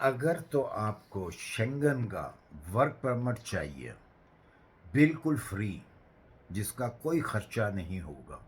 अगर तो आपको शेंगन का वर्क परमिट चाहिए, बिल्कुल फ्री, जिसका कोई खर्चा नहीं होगा,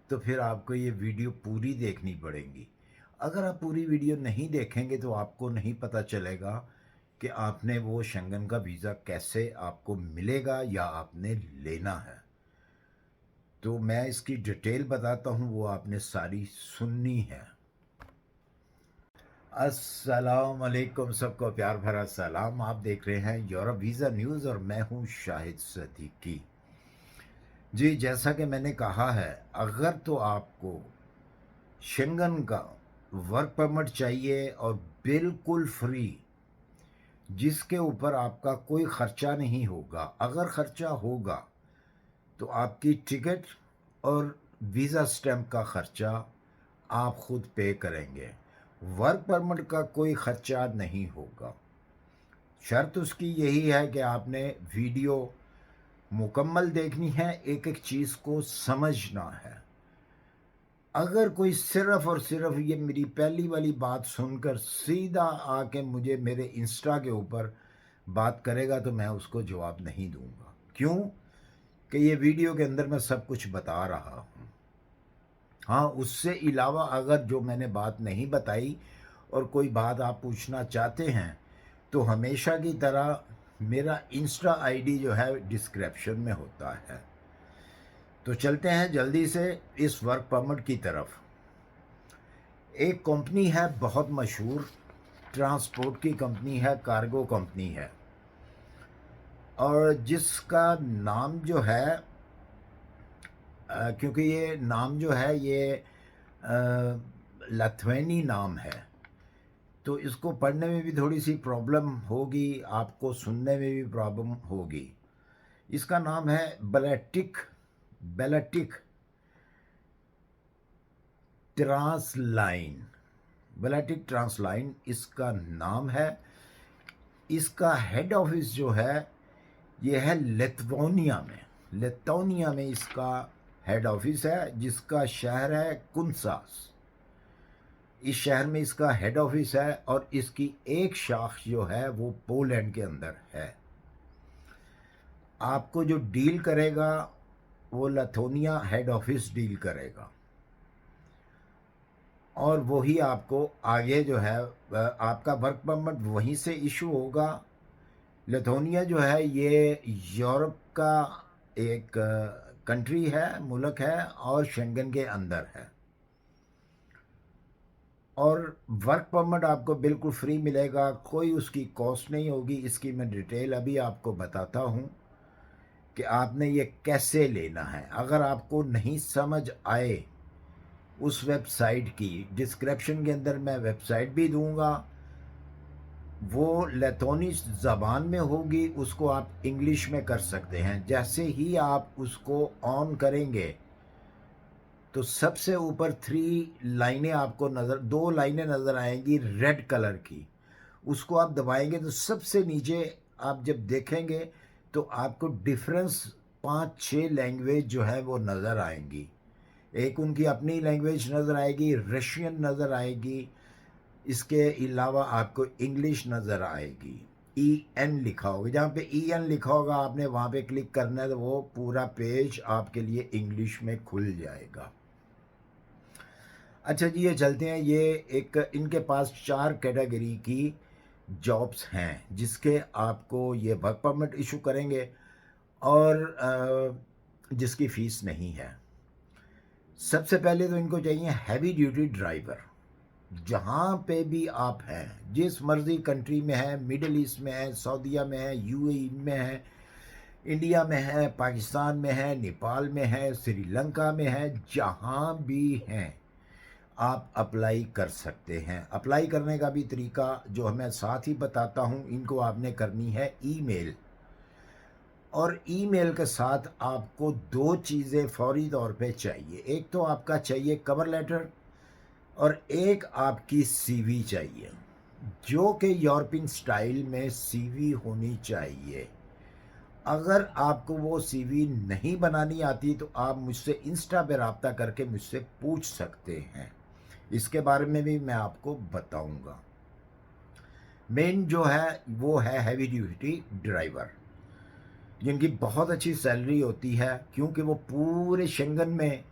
तो फिर आपको ये वीडियो पूरी देखनी पड़ेगी। अगर आप पूरी वीडियो नहीं देखेंगे तो आपको नहीं पता चलेगा कि आपने वो शेंगन का वीज़ा कैसे आपको मिलेगा या आपने लेना है। तो मैं इसकी डिटेल बताता हूँ, वो आपने सारी सुननी है। अस्सलाम वालेकुम, सबको प्यार भरा सलाम। आप देख रहे हैं यूरोप वीज़ा न्यूज़ और मैं हूं शाहिद सदीकी। जी, जैसा कि मैंने कहा है, अगर तो आपको शेंगन का वर्क परमिट चाहिए और बिल्कुल फ्री, जिसके ऊपर आपका कोई ख़र्चा नहीं होगा, अगर ख़र्चा होगा तो आपकी टिकट और वीज़ा स्टैम्प का ख़र्चा आप खुद पे करेंगे। वर्क परमिट का कोई ख़र्चा नहीं होगा। शर्त उसकी यही है कि आपने वीडियो मुकम्मल देखनी है, एक एक चीज़ को समझना है। अगर कोई सिर्फ़ और सिर्फ़ ये मेरी पहली वाली बात सुनकर सीधा आके मुझे मेरे इंस्टा के ऊपर बात करेगा तो मैं उसको जवाब नहीं दूँगा। क्यों? कि ये वीडियो के अंदर मैं सब कुछ बता रहा हूँ। हाँ, उससे अलावा अगर जो मैंने बात नहीं बताई और कोई बात आप पूछना चाहते हैं तो हमेशा की तरह मेरा इंस्टा आईडी जो है डिस्क्रिप्शन में होता है। तो चलते हैं जल्दी से इस वर्क परमिट की तरफ। एक कंपनी है बहुत मशहूर, ट्रांसपोर्ट की कंपनी है, कार्गो कंपनी है, और जिसका नाम जो है क्योंकि ये नाम जो है ये लथवेनी नाम है, तो इसको पढ़ने में भी थोड़ी सी प्रॉब्लम होगी, आपको सुनने में भी प्रॉब्लम होगी। इसका नाम है बेलेटिक बेलेटिक ट्रांसलाइन। बेलेटिक ट्रांसलाइन इसका नाम है। इसका हेड ऑफिस जो है ये है लिथुआनिया में इसका हेड ऑफिस है, जिसका शहर है कुन्सास। इस शहर में इसका हेड ऑफिस है और इसकी एक शाख जो है वो पोलैंड के अंदर है। आपको जो डील करेगा वो लिथुआनिया हेड ऑफिस डील करेगा और वही आपको आगे जो है आपका वर्क परमिट वहीं से इशू होगा। लिथुआनिया जो है ये यूरोप का एक कंट्री है, मुल्क है, और शेंगन के अंदर है। और वर्क परमिट आपको बिल्कुल फ्री मिलेगा, कोई उसकी कॉस्ट नहीं होगी। इसकी मैं डिटेल अभी आपको बताता हूँ कि आपने ये कैसे लेना है। अगर आपको नहीं समझ आए उस वेबसाइट की, डिस्क्रिप्शन के अंदर मैं वेबसाइट भी दूंगा, वो लेथोनी ज़बान में होगी, उसको आप इंग्लिश में कर सकते हैं। जैसे ही आप उसको ऑन करेंगे तो सबसे ऊपर 3 लाइनें आपको दो लाइनें नज़र आएंगी रेड कलर की। उसको आप दबाएंगे तो सबसे नीचे आप जब देखेंगे तो आपको डिफरेंस 5-6 लैंग्वेज जो है वो नज़र आएंगी। एक उनकी अपनी लैंग्वेज नज़र आएगी, रशियन नज़र आएगी, इसके अलावा आपको इंग्लिश नज़र आएगी। EN लिखा होगा, जहाँ पे EN लिखा होगा आपने वहाँ पे क्लिक करना है तो वो पूरा पेज आपके लिए इंग्लिश में खुल जाएगा। अच्छा जी, ये चलते हैं। ये एक इनके पास 4 कैटेगरी की जॉब्स हैं जिसके आपको ये वर्क परमिट इशू करेंगे और जिसकी फ़ीस नहीं है। सबसे पहले तो इनको चाहिए हैवी ड्यूटी ड्राइवर। जहाँ पे भी आप हैं, जिस मर्ज़ी कंट्री में है, मिडल ईस्ट में है, सऊदीया में है, UAE में है, इंडिया में है, पाकिस्तान में है, नेपाल में है, श्रीलंका में है, जहाँ भी हैं आप अप्लाई कर सकते हैं। अप्लाई करने का भी तरीका जो मैं साथ ही बताता हूँ। इनको आपने करनी है ईमेल, और ईमेल के साथ आपको 2 चीज़ें फौरी तौर पे चाहिए। एक तो आपका चाहिए कवर लेटर और एक आपकी CV चाहिए, जो कि यूरोपियन स्टाइल में CV होनी चाहिए। अगर आपको वो CV नहीं बनानी आती तो आप मुझसे इंस्टा पे रब्ता करके मुझसे पूछ सकते हैं, इसके बारे में भी मैं आपको बताऊंगा। मेन जो है वो है हैवी ड्यूटी ड्राइवर, जिनकी बहुत अच्छी सैलरी होती है, क्योंकि वो पूरे शेंगन में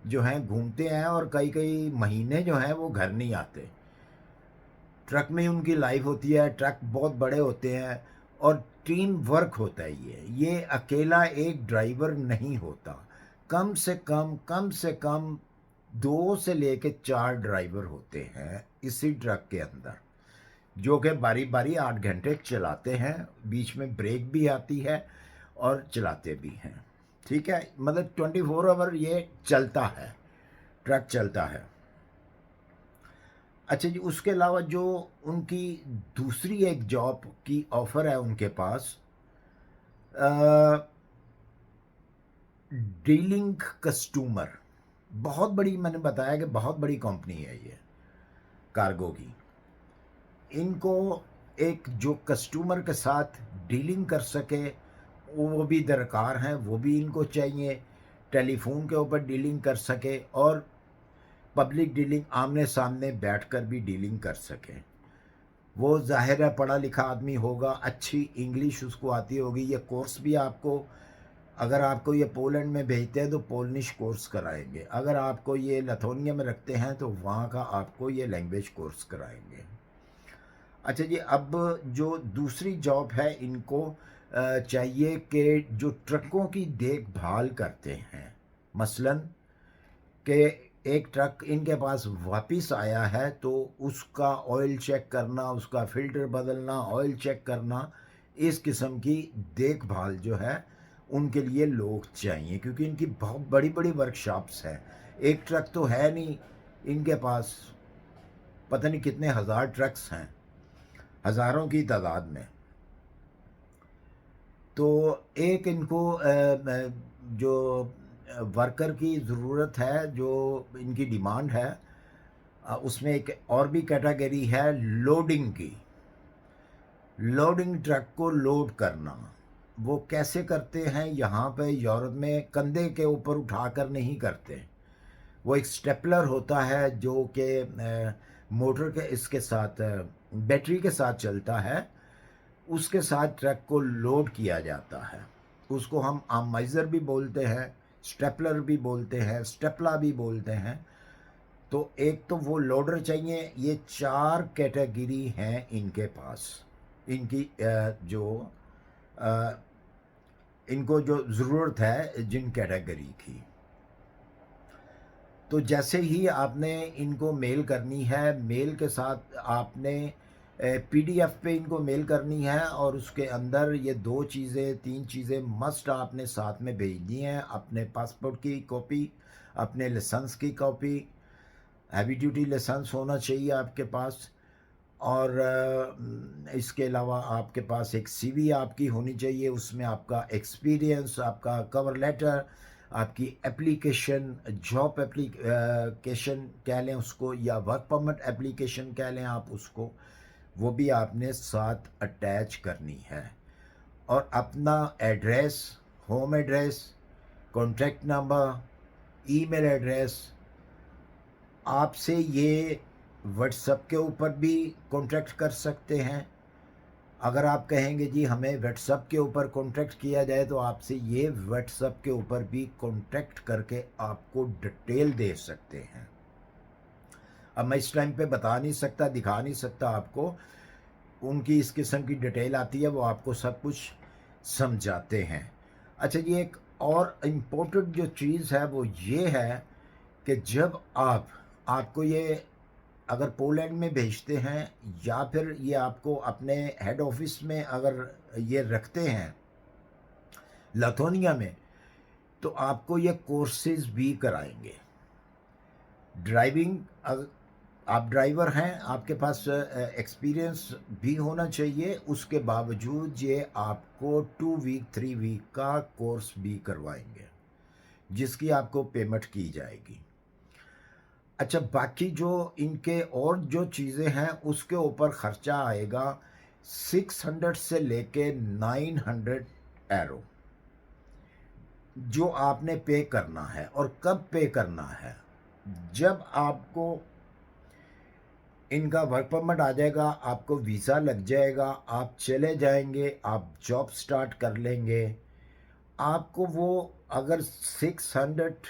जो हैं घूमते हैं और कई कई महीने जो हैं वो घर नहीं आते। ट्रक में ही उनकी लाइफ होती है, ट्रक बहुत बड़े होते हैं और टीम वर्क होता है। ये अकेला एक ड्राइवर नहीं होता, कम से कम 2 से लेके 4 ड्राइवर होते हैं इसी ट्रक के अंदर, जो कि बारी बारी 8 घंटे चलाते हैं, बीच में ब्रेक भी आती है और चलाते भी हैं। ठीक है, मतलब 24 आवर ये चलता है, ट्रक चलता है। अच्छा जी, उसके अलावा जो उनकी दूसरी एक जॉब की ऑफ़र है उनके पास, डीलिंग कस्टमर, बहुत बड़ी, मैंने बताया कि बहुत बड़ी कंपनी है ये कार्गो की। इनको एक जो कस्टमर के साथ डीलिंग कर सके वो भी दरकार हैं, वो भी इनको चाहिए। टेलीफोन के ऊपर डीलिंग कर सके और पब्लिक डीलिंग, आमने सामने बैठकर भी डीलिंग कर सके। वो ज़ाहिर है पढ़ा लिखा आदमी होगा, अच्छी इंग्लिश उसको आती होगी। ये कोर्स भी आपको, अगर आपको ये पोलैंड में भेजते हैं तो पोलनिश कोर्स कराएंगे, अगर आपको ये लिथुआनिया में रखते हैं तो वहाँ का आपको ये लैंग्वेज कोर्स कराएंगे। अच्छा जी, अब जो दूसरी जॉब है इनको चाहिए कि जो ट्रकों की देखभाल करते हैं, मसलन कि एक ट्रक इनके पास वापस आया है तो उसका ऑयल चेक करना, उसका फ़िल्टर बदलना, ऑयल चेक करना, इस किस्म की देखभाल जो है उनके लिए लोग चाहिए, क्योंकि इनकी बहुत बड़ी बड़ी वर्कशॉप्स हैं। एक ट्रक तो है नहीं इनके पास, पता नहीं कितने हज़ार ट्रक्स हैं, हज़ारों की तादाद में। तो एक इनको जो वर्कर की ज़रूरत है, जो इनकी डिमांड है, उसमें एक और भी कैटेगरी है लोडिंग की। लोडिंग, ट्रक को लोड करना, वो कैसे करते हैं यहाँ पे यूरोप में, कंधे के ऊपर उठाकर नहीं करते। वो एक स्टेपलर होता है जो कि मोटर के इसके साथ, बैटरी के साथ चलता है, उसके साथ ट्रक को लोड किया जाता है। उसको हम आमाइज़र भी बोलते हैं, स्टेपलर भी बोलते हैं, स्टेपला भी बोलते हैं। तो एक तो वो लोडर चाहिए। ये 4 कैटेगरी हैं इनके पास, इनकी अ, इनको जो ज़रूरत है जिन कैटेगरी की। तो जैसे ही आपने इनको मेल करनी है, मेल के साथ आपने पीडीएफ पे इनको मेल करनी है और उसके अंदर ये 2 चीज़ें 3 चीज़ें मस्ट आपने साथ में भेजनी है। अपने पासपोर्ट की कॉपी, अपने लाइसेंस की कॉपी, हैवी ड्यूटी लाइसेंस होना चाहिए आपके पास, और इसके अलावा आपके पास एक सीवी आपकी होनी चाहिए, उसमें आपका एक्सपीरियंस, आपका कवर लेटर, आपकी एप्लीकेशन, जॉब एप्लीकेशन कह लें उसको, या वर्क परमिट एप्लीकेशन कह लें आप उसको, वो भी आपने साथ अटैच करनी है। और अपना address, home address, contact number, email address, आपसे ये व्हाट्सएप के ऊपर भी कॉन्टैक्ट कर सकते हैं। अगर आप कहेंगे जी हमें व्हाट्सएप के ऊपर कॉन्टैक्ट किया जाए तो आपसे ये व्हाट्सएप के ऊपर भी कॉन्टैक्ट करके आपको डिटेल दे सकते हैं। अब मैं इस टाइम पे बता नहीं सकता, दिखा नहीं सकता आपको, उनकी इस किस्म की डिटेल आती है, वो आपको सब कुछ समझाते हैं। अच्छा जी, एक और इम्पोर्टेंट जो चीज़ है वो ये है कि जब आपको ये अगर पोलैंड में भेजते हैं या फिर ये आपको अपने हेड ऑफिस में अगर ये रखते हैं लिथुआनिया में, तो आपको ये कोर्सेज भी कराएंगे। ड्राइविंग, आप ड्राइवर हैं, आपके पास एक्सपीरियंस भी होना चाहिए, उसके बावजूद ये आपको 2 वीक 3 वीक का कोर्स भी करवाएंगे, जिसकी आपको पेमेंट की जाएगी। अच्छा, बाकी जो इनके और जो चीज़ें हैं उसके ऊपर ख़र्चा आएगा 600 से लेके 900 एरो, जो आपने पे करना है। और कब पे करना है? जब आपको इनका वर्क परमिट आ जाएगा, आपको वीज़ा लग जाएगा, आप चले जाएंगे, आप जॉब स्टार्ट कर लेंगे। आपको वो अगर 600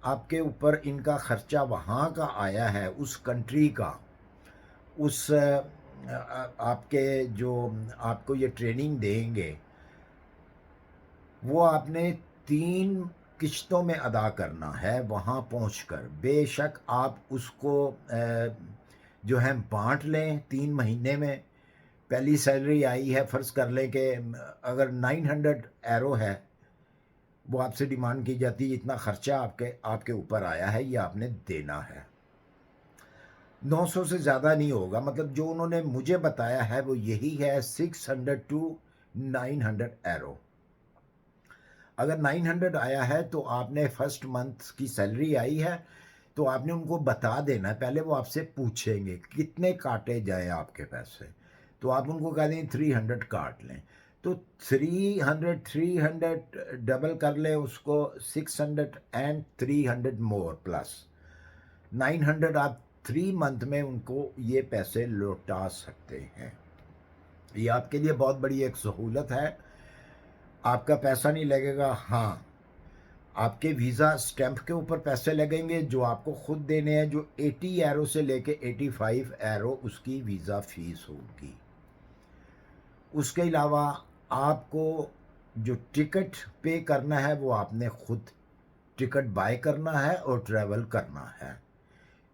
आपके ऊपर इनका ख़र्चा वहाँ का आया है, उस कंट्री का, उस आपके जो आपको ये ट्रेनिंग देंगे, वो आपने 3 किश्तों में अदा करना है वहाँ पहुँचकर। बेशक आप उसको जो है बाँट लें 3 महीने में। पहली सैलरी आई है, फ़र्ज़ कर लें कि अगर 900 यूरो है, वो आपसे डिमांड की जाती है, इतना ख़र्चा आपके आपके ऊपर आया है, ये आपने देना है। 900 से ज़्यादा नहीं होगा, मतलब जो उन्होंने मुझे बताया है वो यही है, 600 टू 900 यूरो। अगर 900 आया है तो आपने फर्स्ट मंथ की सैलरी आई है, तो आपने उनको बता देना है। पहले वो आपसे पूछेंगे कितने काटे जाएँ आपके पैसे, तो आप उनको कह दें 300 काट लें। तो 300 डबल कर लें उसको, 600 एंड 300 मोर प्लस 900, आप 3 मंथ में उनको ये पैसे लौटा सकते हैं। ये आपके लिए बहुत बड़ी एक सहूलत है, आपका पैसा नहीं लगेगा। हाँ, आपके वीज़ा स्टैंप के ऊपर पैसे लगेंगे जो आपको खुद देने हैं, जो 80 यूरो से लेके 85 यूरो उसकी वीज़ा फ़ीस होगी। उसके अलावा आपको जो टिकट पे करना है वो आपने खुद टिकट बाय करना है और ट्रैवल करना है।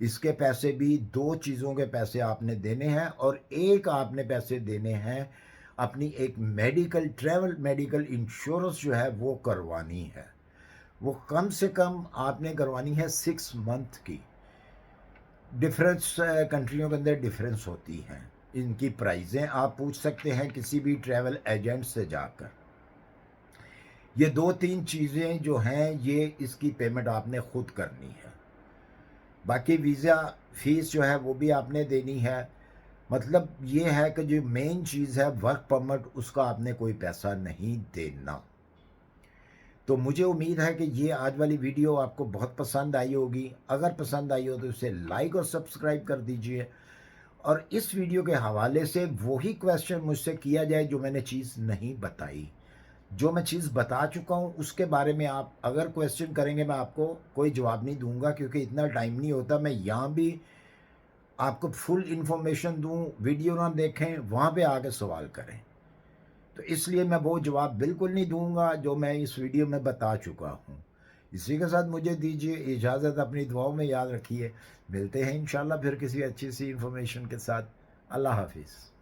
इसके पैसे भी 2 चीज़ों के पैसे आपने देने हैं, और एक आपने पैसे देने हैं अपनी एक मेडिकल इंश्योरेंस जो है वो करवानी है। वो कम से कम आपने करवानी है 6 मंथ की। डिफरेंस कंट्रियों के अंदर डिफरेंस होती हैं, इनकी प्राइजें आप पूछ सकते हैं किसी भी ट्रैवल एजेंट से जाकर। ये 2-3 चीज़ें जो हैं, ये इसकी पेमेंट आपने खुद करनी है। बाकी वीज़ा फीस जो है वो भी आपने देनी है। मतलब ये है कि जो मेन चीज़ है वर्क परमिट, उसका आपने कोई पैसा नहीं देना। तो मुझे उम्मीद है कि ये आज वाली वीडियो आपको बहुत पसंद आई होगी। अगर पसंद आई हो तो इसे लाइक और सब्सक्राइब कर दीजिए, और इस वीडियो के हवाले से वही क्वेश्चन मुझसे किया जाए जो मैंने चीज़ नहीं बताई। जो मैं चीज़ बता चुका हूँ उसके बारे में आप अगर क्वेश्चन करेंगे, मैं आपको कोई जवाब नहीं दूंगा, क्योंकि इतना टाइम नहीं होता मैं यहाँ भी आपको फुल इन्फॉर्मेशन दूँ। वीडियो ना देखें, वहाँ पे आके सवाल करें, तो इसलिए मैं वो जवाब बिल्कुल नहीं दूंगा जो मैं इस वीडियो में बता चुका हूँ। इसी के साथ मुझे दीजिए इजाज़त, अपनी दुआओं में याद रखिए। मिलते हैं इंशाल्लाह फिर किसी अच्छी सी इन्फॉर्मेशन के साथ। अल्लाह हाफिज़।